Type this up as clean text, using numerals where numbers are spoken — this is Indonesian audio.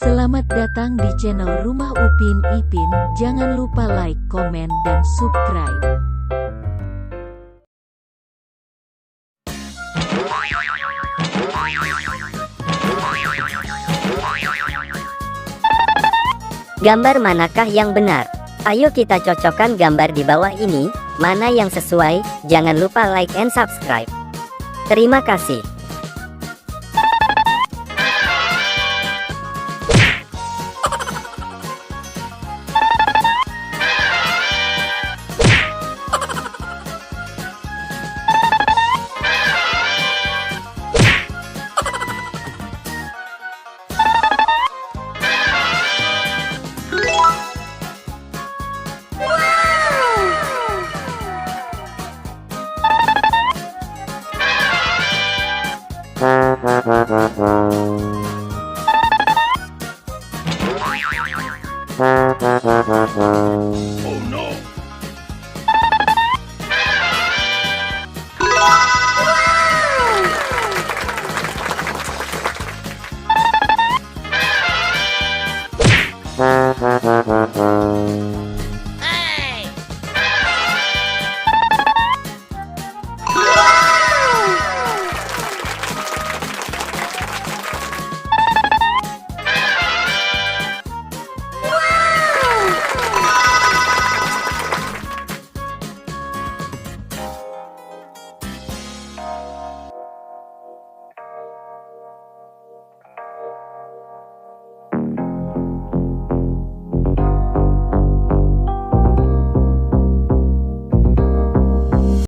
Selamat datang di channel Rumah Upin Ipin. Jangan lupa like, komen, dan subscribe. Gambar manakah yang benar? Ayo kita cocokkan gambar di bawah ini, mana yang sesuai. Jangan lupa like and subscribe. Terima kasih.